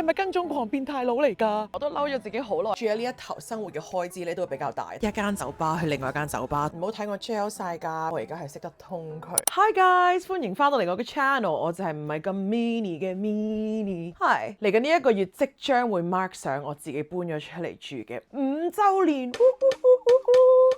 咪跟蹤狂變態佬嚟㗎？我都嬲咗自己好耐。住喺呢一頭生活嘅開支咧都會比較大，一間酒吧去另外一間酒吧，唔好睇我 gel 晒㗎，我而家係識得通佢。Hi guys，歡迎翻到嚟我嘅 channel，我就係唔係咁 mini 嘅 mini。Hi，嚟緊呢一個月即將會 mark 上我自己搬咗出嚟住嘅5週年。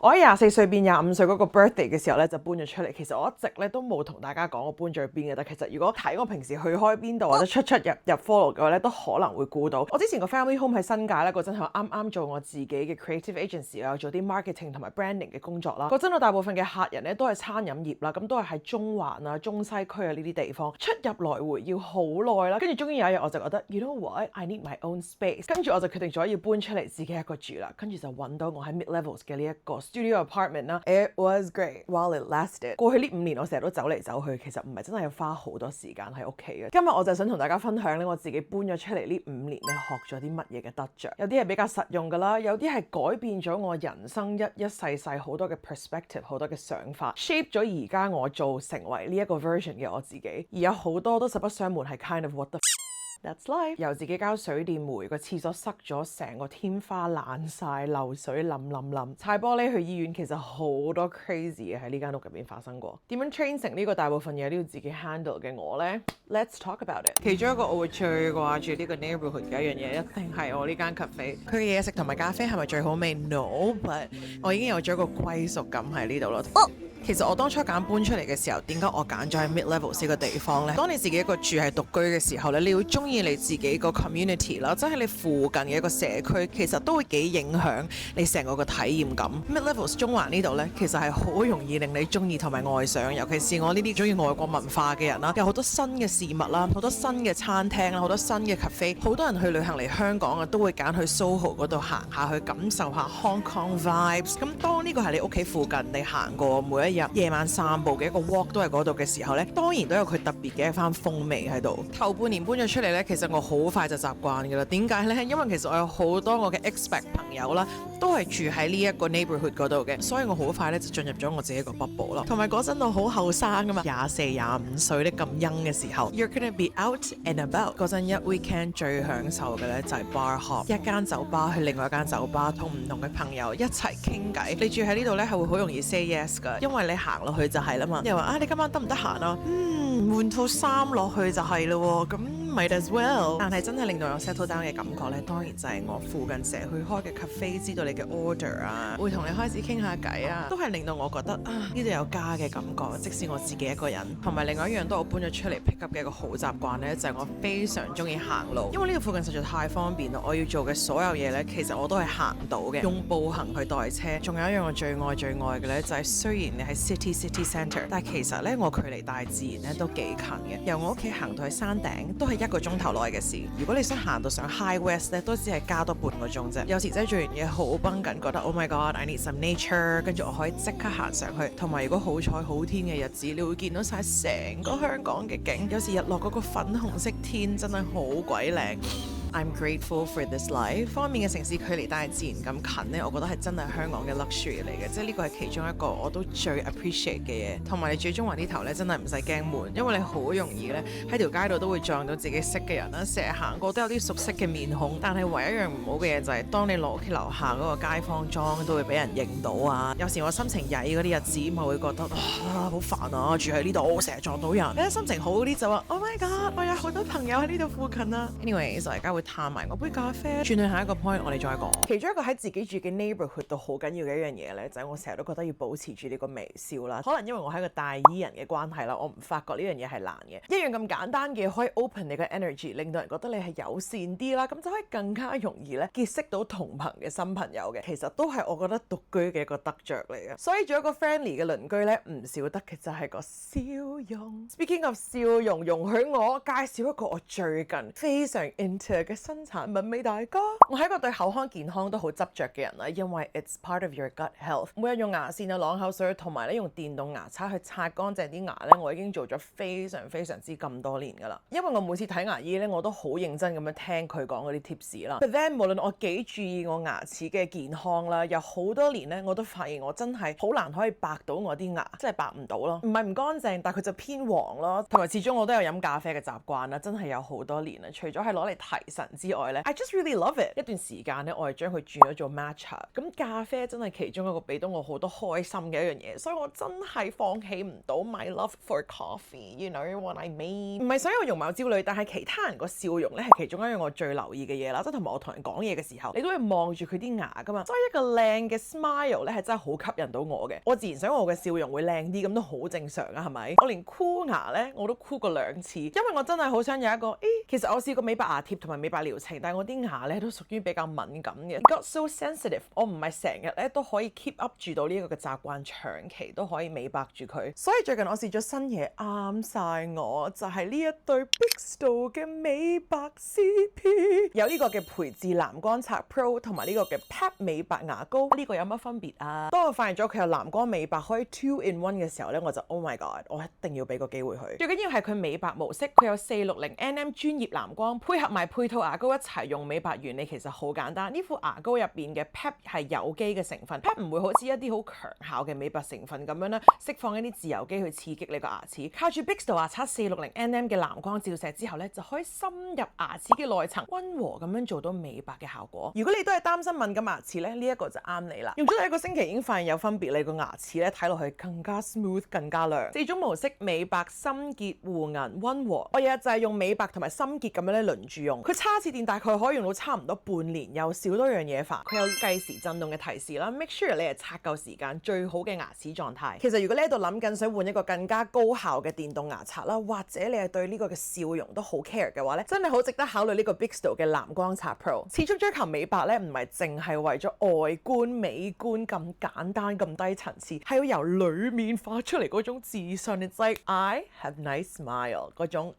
我喺24歲變25歲嗰個 birthday 嘅時候咧就搬咗出嚟。其實我一直咧都冇同大家講我搬咗去邊嘅，但其實如果睇我平時去開邊度或者出入 follow 嘅話咧，都可能會估到。我之前個 family home 喺新界咧，嗰陣係啱啱做我自己嘅 creative agency 啊，做啲 marketing 同埋 branding 嘅工作啦。嗰陣我大部分嘅客人咧都係餐飲業啦，咁都係喺中環啊、中西區啊呢啲地方，出入來回要好耐啦。跟住終於有一日我就覺得 you know what I need my own space， 跟住我就決定咗要搬出嚟自己一個住啦。跟住就揾到我喺 mid levels 嘅呢一個 studio apartment 啦。It was great while it lasted。過去呢5年我成日都走嚟走去，其實唔係真係要花好多時間喺屋企嘅。今日我就想同大家分享咧，我自己搬咗出嚟呢5年咧學咗啲乜嘢嘅得着。有啲係比較實用噶啦，有啲係改變咗我人生一世世好多嘅 perspective， 好多嘅想法 shape 咗而家我做成為呢一個 version 嘅我自己。而有好多都實不相瞞係 kind of what the That's life。由自己交水電煤，個廁所塞咗，成個天花爛晒，漏水冧，踩玻璃去醫院，其實好多 crazy 嘢喺呢間屋入邊發生過。點樣 train 成呢個大部分嘢都要自己 handle 嘅我呢？ Let's talk about it。其中一個我會最掛住呢個 neighborhood 嘅一樣嘢，一定係我呢間 cafe。佢嘅嘢食同埋咖啡係咪最好味 ？No，but 我已經有咗一個歸屬感喺呢度咯。其實我當初揀搬出嚟嘅時候，點解我揀咗喺 mid levels 呢個地方呢？當你自己一個住係獨居嘅時候咧，你要中意你自己個 community 啦，即係你附近嘅一個社區，其實都會幾影響你成個體驗感。mid levels 中環呢度呢，其實係好容易令你中意同埋愛上，尤其是我呢啲中意外國文化嘅人啦，有好多新嘅事物啦，好多新嘅餐廳啦，好多新嘅 cafe， 好多人去旅行嚟香港啊，都會揀去 Soho 嗰度行下去感受下 Hong Kong vibes。咁當呢個係你屋企附近，你行過每一日夜晚散步嘅一個 walk 都係嗰度嘅時候呢，當然都有佢特別嘅一番風味喺度。頭半年搬咗出嚟呢，其實我好快就習慣㗎啦。點解呢？因為其實我有好多我嘅 expat 朋友啦，都係住喺呢一個 neighborhood 嗰度嘅，所以我好快咧就進入咗我自己個 bubble 啦。同埋嗰陣我好後生㗎嘛，24、25歲咧咁 young 嘅時候 ，you're gonna be out and about。嗰陣一 weekend 最享受嘅咧就係 bar hop， 一間酒吧去另外一間酒吧，同唔同嘅朋友一齊傾偈。你住喺呢度咧係會好容易 say yes 㗎，因為你行落去就係啦嘛。又話啊，你今晚得唔得閒啊？換套衫落去就係咯喎，咁might as well。但係真係令到我 settle down 嘅感覺咧，當然就係我附近成日去開嘅 cafe， 知道你嘅 order 啊，會同你開始傾下偈啊，都係令到我覺得啊呢度有家嘅感覺。即使我自己一個人，同埋另外一樣都我搬咗出嚟 pick up 嘅一個好習慣咧，就係我非常中意行路，因為呢個附近實在太方便啦。我要做嘅所有嘢咧，其實我都係行到嘅，用步行去代車。仲有一樣我最愛嘅咧，就係雖然你喺 city centre， 但係其實咧我距離大自然咧都幾近嘅。由我屋企行到去山頂都係1個鐘頭內嘅事。如果你想行到上 High West 咧，都只係加多半個鐘啫。有時真係做完嘢好繃緊，覺得 Oh my God I need some nature， 跟住我可以即刻行上去。同埋如果好彩好天嘅日子，你會見到晒成個香港嘅景。有時日落嗰個粉紅色天真係好鬼靚。I'm grateful for this life。方面嘅城市距離大自然咁近呢，我覺得係真係香港嘅 luxury 嚟嘅，即係呢個係其中一個我都最 appreciate 嘅嘢。同埋你住中環呢頭呢，真係唔使驚悶，因為你好容易呢喺條街度都會撞到自己識嘅人啦，成日行過都有啲熟悉嘅面孔。但係唯一一樣唔好嘅嘢就係，當你落屋企樓下嗰個街坊莊都會俾人認到啊。有時我心情曳嗰啲日子，咪會覺得好煩啊，住喺呢度成日撞到人。你心情好嗰啲就話 Oh my God， 我有好多朋友喺呢度附近啊。Anyways， 大家會探埋我杯咖啡。轉去下一個 point， 我哋再講。其中一個喺自己住嘅 neighborhood 度好緊要嘅一樣嘢咧，就係我成日都覺得要保持住呢個微笑啦。可能因為我係一個大 E 人嘅關係啦，我唔發覺呢樣嘢係難嘅。一樣咁簡單嘅可以 open 你嘅 energy， 令到人覺得你係友善啲啦，咁就可以更加容易咧結識到同朋嘅新朋友嘅。其實都係我覺得獨居嘅一個得着嚟嘅。所以做一個 friendly 嘅鄰居咧，唔少得嘅就係個笑容。Speaking of 笑容，容許我介紹一個我最近非常 into 嘅新產品俾大家。我係一個對口腔健康都好執着嘅人啦，因為 it's part of your gut health。每日用牙線啊、啷口水同埋咧用電動牙刷去刷乾淨啲牙咧，我已經做咗非常之咁多年噶啦。因為我每次睇牙醫咧，我都好認真咁樣聽佢講嗰啲 tips 啦。But then 無論我幾注意我牙齒嘅健康啦，有好多年咧，我都發現我真係好難可以白到我啲牙，真係白唔到咯。唔係唔乾淨，但係佢就偏黃咯。同埋始終我都有飲咖啡嘅習慣啦，真係有好多年啦。除咗係攞嚟提神神之外咧 I just really love it。一段時間咧，我係將佢轉咗做 matcha。咁咖啡真係其中一個俾到我好多開心嘅一樣嘢，所以我真係放棄唔到 my love for coffee。You know what I mean？ 唔係想有容貌焦慮，但係其他人個笑容咧係其中一樣我最留意嘅嘢啦。即係同埋我同人講嘢嘅時候，你都會望住佢啲牙噶嘛。所以一個靚嘅 smile 咧係真係好吸引到我嘅。我自然想我嘅笑容會靚啲，咁都好正常啊，係咪？我連箍牙咧我都箍過2次，因為我真係好想有一個其實我試過美白牙貼同埋美白療程，但係我啲牙咧都屬於比較敏感嘅 got so sensitive。我唔係成日咧都可以 keep up 住到呢一個嘅習慣，長期都可以美白住佢。所以最近我試咗新嘢啱晒我，就係呢一對 Bixdo 嘅美白 CP， 有呢個嘅培智藍光刷 Pro 同埋呢個嘅 Pep 美白牙膏。呢個有乜分別啊？當我發現咗佢有藍光美白可以 2 in 1嘅時候咧，我就 Oh my God， 我一定要俾個機會佢。最緊要係佢美白模式，佢有460nm 專業藍光，配合埋配套牙膏一齊用，美白原理其實好簡單。呢副牙膏入邊嘅 Pep 係有機嘅成分 ，Pep 唔會好似一啲好強效嘅美白成分咁樣咧，釋放一啲自由基去刺激你個牙齒。靠住 Bixdo 牙刷460nm 嘅藍光照射之後咧，就可以深入牙齒嘅內層，溫和咁樣做到美白嘅效果。如果你都係擔心敏感牙齒咧，呢一個就啱你啦。用咗第1個星期已經發現有分別，你個牙齒咧睇落去更加 smooth， 更加亮。4種模式：美白、深潔、護銀、溫和。我日日就係用美白同埋深潔咁樣咧輪住用。佢叉次電大概可以用到差唔多半年，又少多樣嘢煩。佢有計時震動嘅提示啦 ，make sure 你係刷夠時間最好嘅牙齒狀態。其實如果你喺度諗緊想換一個更加高效嘅電動牙刷啦，或者你係對呢個嘅笑容都好 care 嘅話咧，真係好值得考慮呢個 Bixdo 嘅藍光刷 Pro。始終追求美白咧，唔係淨係為咗外觀美觀咁簡單咁低層次，係要由裏面發出嚟嗰種自信。It's like I have nice smile 嗰種。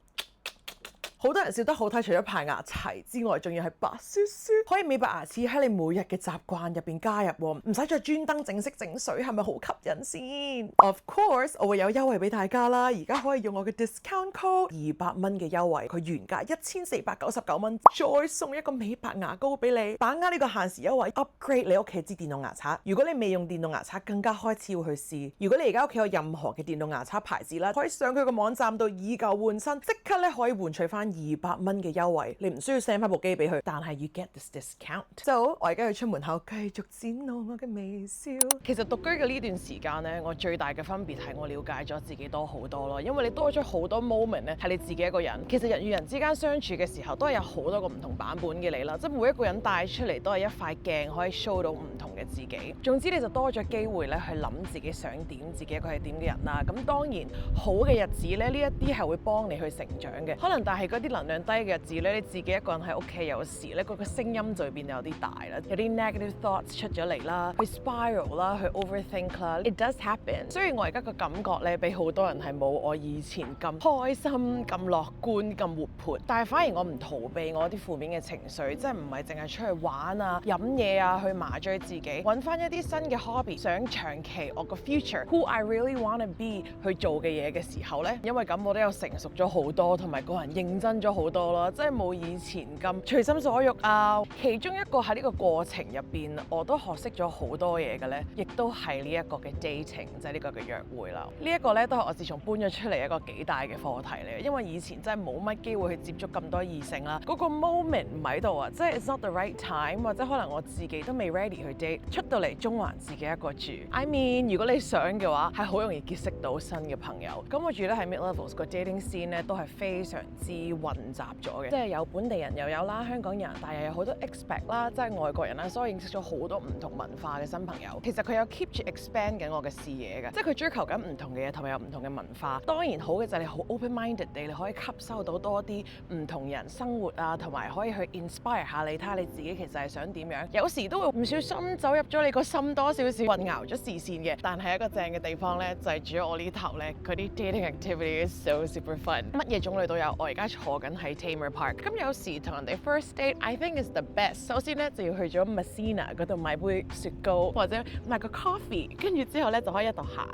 好多人笑得好睇，除咗排牙齊之外，仲要係白雪雪，可以美白牙齒喺你每日嘅習慣入邊加入，唔使再專登整色整水，係咪好吸引先 ？Of course， 我會有優惠俾大家啦，而家可以用我嘅 discount code 200蚊嘅優惠，佢原價1499蚊，再送一個美白牙膏俾你，把握呢個限時優惠 ，upgrade 你屋企支電動牙刷。如果你未用電動牙刷，更加開始要去試。如果你而家屋企有任何嘅電動牙刷牌子啦，可以上佢個網站度以舊換新，即刻咧可以換取翻200蚊嘅優惠，你唔需要 send 翻部機俾佢，但係 you get this discount。So 我而家要出門口繼續展露我嘅微笑。其實獨居嘅呢段時間咧，我最大嘅分別係我了解咗自己多好多咯，因為你多咗好多 moment 咧係你自己一個人。其實人與人之間相處嘅時候，都係有好多個唔同版本嘅你啦，即係每一個人帶出嚟都係一塊鏡，可以 show 到唔同嘅自己。總之你就多咗機會咧去諗自己想點，自己一個係點嘅人啦。咁當然好嘅日子咧，呢一啲係會幫你去成長嘅，可能但係嗰啲能量低嘅日子咧，你自己一個人喺屋企，有時咧嗰個聲音就會變得有啲大啦，有啲 negative thoughts 出咗嚟啦，去 spiral 啦，去 overthink 啦。It does happen。雖然我而家個感覺咧，比好多人係冇我以前咁開心、咁樂觀、咁活潑，但係反而我唔逃避我啲負面嘅情緒，即係唔係淨係出去玩啊、飲嘢啊、去麻醉自己，揾翻一啲新嘅 hobby， 想長期我個 future，who I really wanna be 去做嘅嘢嘅時候咧，因為咁我都有成熟咗好多，同埋個人認真咗好多咯，即係冇以前咁隨心所欲啊。其中一個喺呢個過程入邊，我都學識咗好多嘢嘅咧，亦都係呢一個嘅 dating， 即係呢個嘅約會啦。呢一個咧都係我自從搬咗出嚟一個幾大嘅課題嚟，因為以前真係冇乜機會去接觸咁多異性啦，嗰個 moment 唔喺度啊，即係 it's not the right time， 或者可能我自己都未 ready 去 date， 出到嚟中環自己一個住。I mean， 如果你想嘅話，係好容易結識到新嘅朋友。咁我住咧喺 Mid Levels 個 dating scene 咧都係非常之混雜咗嘅，即係有本地人又有啦，香港人，但係又有好多 expat 啦，即係外國人啦，所以認識咗好多唔同文化嘅新朋友。其實佢有 keep 住 expand 緊我嘅視野嘅，即係佢追求緊唔同嘅嘢，同埋有唔同嘅文化。當然好嘅就係你好 open-minded 地，你可以吸收到多啲唔同人生活啊，同埋可以去 inspire 下你，睇下你自己其實係想點樣。有時都會唔小心走入咗你個心多少少，混淆咗視線嘅。但係一個正嘅地方咧，就係住咗我呢頭咧，佢啲 dating activity is so super fun， 乜嘢種類都有。我而家坐緊喺 Tamer Park， 咁有時同人哋 first date，I think is the best。首先咧就要去咗 Messina 嗰度買杯雪糕或者買個 coffee， 跟住之後咧就可以一度行，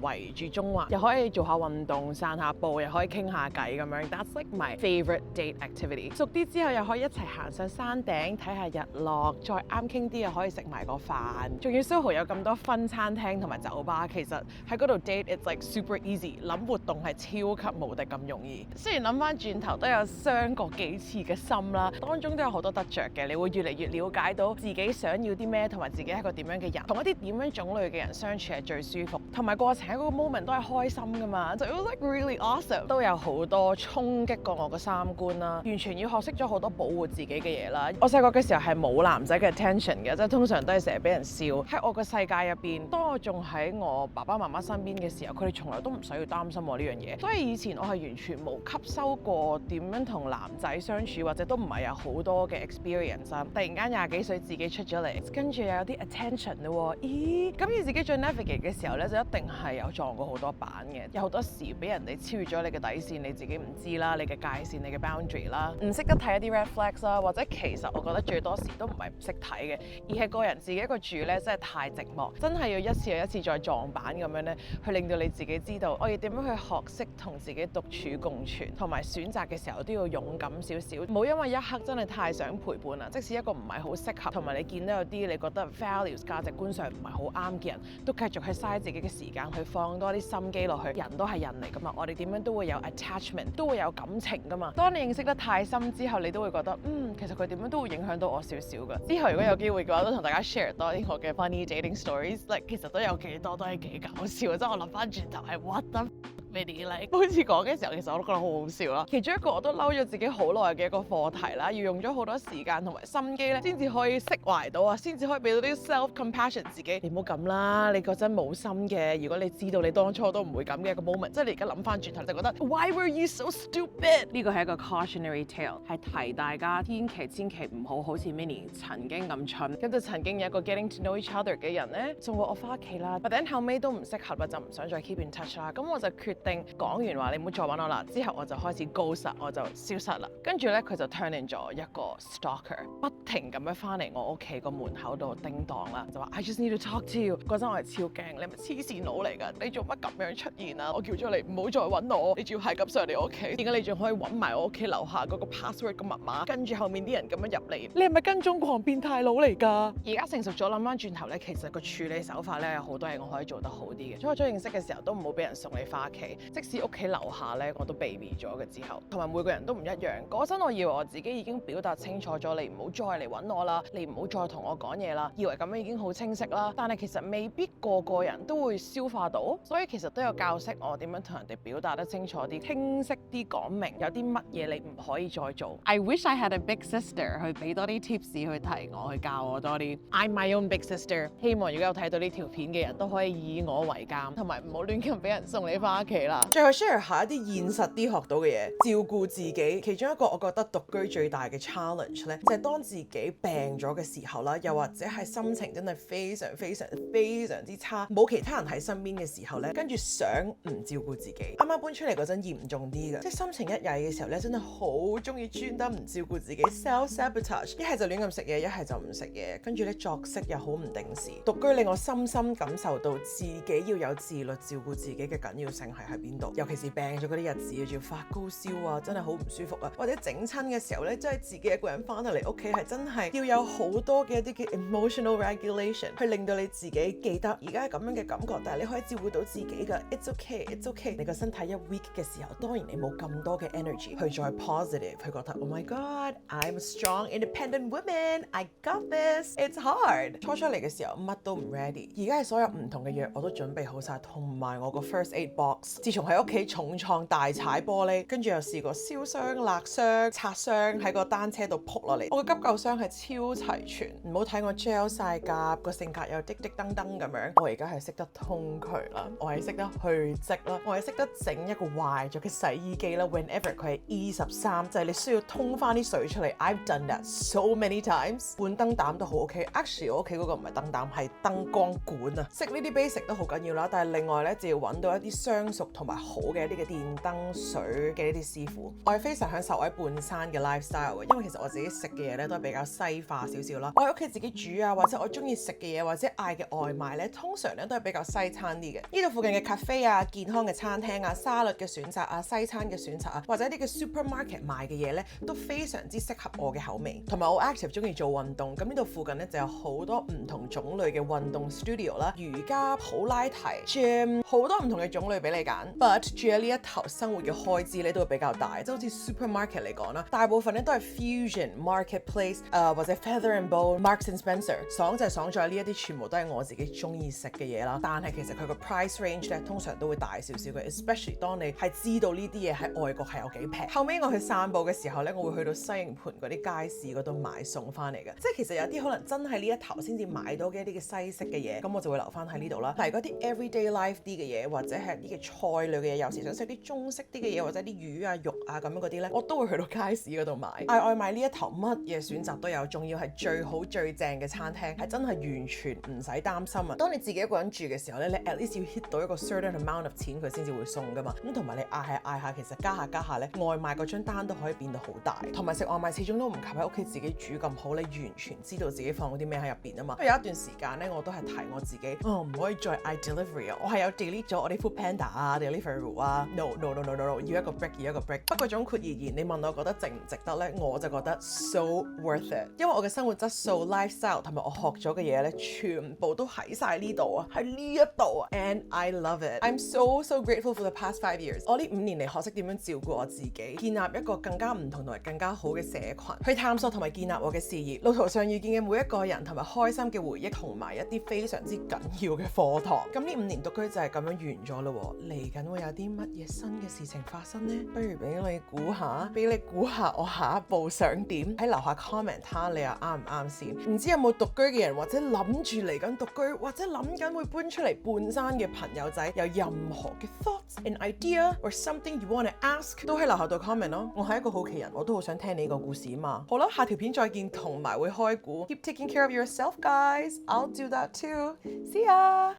圍住中環，又可以做下運動、散下步，又可以傾下偈咁樣。That's like my favorite date activity。熟啲之後又可以一齊行上山頂睇下日落，再啱傾啲又可以食埋個飯。仲要 Soho 有咁多分餐廳同埋酒吧，其實喺嗰度 date it's like super easy， 諗活動係超級無敵咁容易。雖然諗翻翻轉頭都有傷過幾次嘅心啦，當中都有好多得着嘅，你會越嚟越了解到自己想要啲咩，同埋自己係一個點樣嘅人，同一啲點樣種類嘅人相處係最舒服，同埋過程喺嗰個 moment 都係開心噶嘛，就 it was like really awesome， 都有好多衝擊過我嘅三觀啦，完全要學識咗好多保護自己嘅嘢啦。我細個嘅時候係冇男仔嘅 attention 嘅，即係通常都係成日俾人笑。喺我個世界入邊，當我仲喺我爸爸媽媽身邊嘅時候，佢哋從來都唔使要擔心我呢樣嘢。所以以前我係完全冇吸收過點樣同男仔相處，或者都唔係有好多嘅 experience。突然間廿幾歲自己出咗嚟，跟住又有啲 attention 咯。咦？咁要自己再 navigate 嘅時候咧，就一定係有撞過好多板嘅。有好多時俾人哋超越咗你嘅底線，你自己唔知啦，你嘅界線、你嘅 boundary 啦，唔識得睇一啲 red flags 啦，或者其實我覺得最多時都唔係唔識睇嘅，而係個人自己一個住咧，真係太寂寞，真係要一次又一次再撞板咁樣咧，去令到你自己知道我要點樣去學識同自己獨處共存，同埋選擇嘅時候都要勇敢少少，唔好因為一刻真係太想陪伴啦，即使一個唔係好適合，同埋你見到有啲你覺得 values 價值觀上唔係好啱嘅人，都繼續去嘥自己嘅時間去放多啲心機落去。人都係人嚟噶嘛，我哋點樣都會有 attachment， 都會有感情噶嘛。當你認識得太深之後，你都會覺得其實佢點樣都會影響到我少少噶。之後如果有機會嘅話，都同大家 share 多啲我嘅 funny dating stories，like 其實都有幾多都係幾搞笑，即係我諗翻轉頭係 what the like， 好似講嘅時候，其實我都覺得好好笑啦。其中一個我都嬲咗自己好耐嘅一個課題啦，要用咗好多時間同埋心機咧，先至可以釋懷到啊，先至可以俾到啲 self compassion 自己。你唔好咁啦，你嗰陣冇心嘅。如果你知道你當初都唔會咁嘅一個 moment，即係你而家諗翻轉頭就覺得 Why were you so stupid？ 呢個係一個 cautionary tale， 係提大家千祈唔好似 Minnie 曾經咁蠢。咁就曾經有一個 getting to know each other 嘅人咧，送過我翻屋企啦，但係後尾都唔適合啦，就唔想再 keep in touch 啦。咁我就決定講完話你唔好再揾我啦，之後我就開始 ghost， 我就消失啦。跟住咧佢就 turn in 咗一個 stalker， 不停咁樣翻嚟我屋企個門口度叮當啦，就話 I just need to talk to you。嗰陣我係超驚，你係咪黐線佬嚟㗎？你做乜咁樣出現啊？我叫咗你唔好再揾我，你仲要係咁上嚟我屋企？點解你仲可以揾埋我屋企樓下嗰個 password 個密碼？跟住後面啲人咁樣入嚟，你係咪跟蹤狂變態佬嚟㗎？而家成熟咗諗翻轉頭咧，其實個處理手法咧有好多嘢我可以做得好啲嘅。初初認識嘅時候都唔好俾人送你翻屋企，即使屋企樓下咧我都避免咗嘅。之後同埋每個人都唔一樣。嗰陣我以為我自己已經表達清楚咗，你唔好再嚟揾我啦，你唔好再同我講嘢啦，以為咁樣已經好清晰啦。但係其實未必個個人都會消化到，所以其實都有教識我點樣同人哋表達得清楚啲、清晰啲講明有啲乜嘢你唔可以再做。I wish I had a big sister 去俾多啲 tips 去提我，去教我多啲。I'm my own big sister。希望如果有睇到呢條片嘅人都可以以我為鑑，同埋唔好亂咁俾人送你翻屋企啦。最後 share 下一啲現實啲學到嘅嘢，照顧自己。其中一個我覺得獨居最大嘅 challenge 咧，就係當自己病咗嘅時候啦，又或者係心情真係非常之差，冇其他人喺身邊嘅時候咧，跟住想唔照顧自己。啱啱搬出嚟嗰陣嚴重啲嘅，即係心情一曳嘅時候咧，真係好中意專登唔照顧自己 self sabotage， 一係就亂咁食嘢，一係就唔食嘢，跟住咧作息又好唔定時。獨居令我深深感受到自己要有自律照顧自己嘅緊要性係喺邊度，尤其是病咗嗰啲日子，仲要發高燒啊，真係好唔舒服啊，或者整親嘅時候咧，真係自己一個人翻到嚟屋企係真係要有好多嘅一啲叫 emotional regulation， 去令到你自己記得而家係咁樣嘅感覺，但係你可以照顧到自己㗎。It's okay。你個身體一 weak 嘅時候，當然你冇咁多嘅 energy 去再 positive， 去覺得 Oh my God I'm a strong independent woman I got this it's hard。 初出嚟嘅時候乜都唔 ready， 而家係所有唔同嘅藥我都準備好晒，同埋我個 first aid box。自從喺屋企重創大踩玻璃，跟住又試過燒傷、勒傷、擦傷，喺個單車度撲落嚟，我個急救箱係超齊全。唔好睇我 gel 晒甲，個性格又滴滴噔噔咁樣，我而家係識得通渠啦，我係識得去漬啦，我係識得整一個壞咗嘅洗衣機啦。Whenever 佢係 E13，就係你需要通翻啲水出嚟。I've done that so many times。換燈膽都好 OK。Actually 我屋企嗰個唔係燈膽，係燈光管啊。識呢啲 basic 都好緊要啦，但係另外咧就要揾到一啲相熟同埋好嘅一啲嘅電燈水嘅一啲師傅。我係非常享受我喺半山嘅 lifestyle 嘅，因為其實我自己食嘅嘢咧都係比較西化少少啦。我喺屋企自己煮啊，或者我中意食嘅嘢或者嗌嘅外賣咧，通常咧都係比較西餐啲嘅。呢度附近嘅 cafe 啊、健康嘅餐廳啊、沙律嘅選擇啊、西餐嘅選擇啊，或者一啲嘅 supermarket 賣嘅嘢咧，都非常之適合我嘅口味。同埋我 active 中意做運動，咁呢度附近咧就有好多唔同種類嘅運動 studio 啦，瑜伽、普拉提、gym， 好多唔同嘅種類俾你揀揀 ，but 住喺呢一頭生活嘅開支咧都會比較大，即係好似 supermarket 嚟講啦，大部分咧都係 Fusion、Marketplace 或者 Feather and Bowl、Marks and Spencer， 爽就係爽在呢一啲全部都係我自己中意食嘅嘢啦。但係其實佢個 price range 咧通常都會大少少嘅 ，especially 當你係知道呢啲嘢喺外國係有幾平。後尾我去散步嘅時候咧，我會去到西營盤嗰啲街市嗰度買餸翻嚟嘅，即係其實有啲可能真係呢一頭先至買到嘅一啲嘅西式嘅嘢，咁我就會留翻喺呢度啦。例如嗰啲 everyday life 啲嘅嘢，或者係啲嘅菜類嘅嘢，有時想食啲中式啲嘅嘢，或者啲魚啊肉啊咁樣嗰啲咧，我都會去到街市嗰度買。嗌外賣呢一頭乜嘢選擇都有，仲要係最好最正嘅餐廳，係真係完全唔使擔心啊！當你自己一個人住嘅時候咧，你 at least 要 hit 到一個 certain amount of 錢佢先至會送噶嘛。咁同埋你嗌下，其實加下咧，外賣嗰張單都可以變到好大。同埋食外賣始終都唔及喺屋企自己煮咁好，你完全知道自己放嗰啲咩喺入邊啊嘛。有一段時間咧，我都係提我自己，唔可以再嗌 delivery 啊！我係有 delete 咗我啲 Food Panda 啊 Deliveroo 啊 no， 要一個 break。不過總括而言，你問我覺得值唔值得咧，我就覺得 so worth it， 因為我嘅生活質素、lifestyle 同埋我學咗嘅嘢咧，全部都喺晒呢度啊，喺呢一度啊 ，and I love it。I'm so grateful for the past 5 years。我呢5年嚟學識點樣照顧我自己，建立一個更加唔同同埋更加好嘅社群，去探索同埋建立我嘅事業。路途上遇見嘅每一個人同埋開心嘅回憶，同埋一啲非常之緊要嘅課堂。咁呢5年獨居就係咁樣完咗咯。嚟緊會有啲乜嘢新嘅事情發生呢？不如俾你估下我下一步想點？喺樓下 comment 睇你又啱唔啱先？唔知有冇獨居嘅人，或者諗住嚟緊獨居，或者諗緊會搬出嚟半山嘅朋友仔，有任何嘅 thoughts、an idea or something you wanna ask， 都喺樓下度 comment 咯。我係一個好奇人，我都好想聽你個故事啊嘛。好啦，下條片再見，同埋會開估。Keep taking care of yourself, guys. I'll do that too. See ya.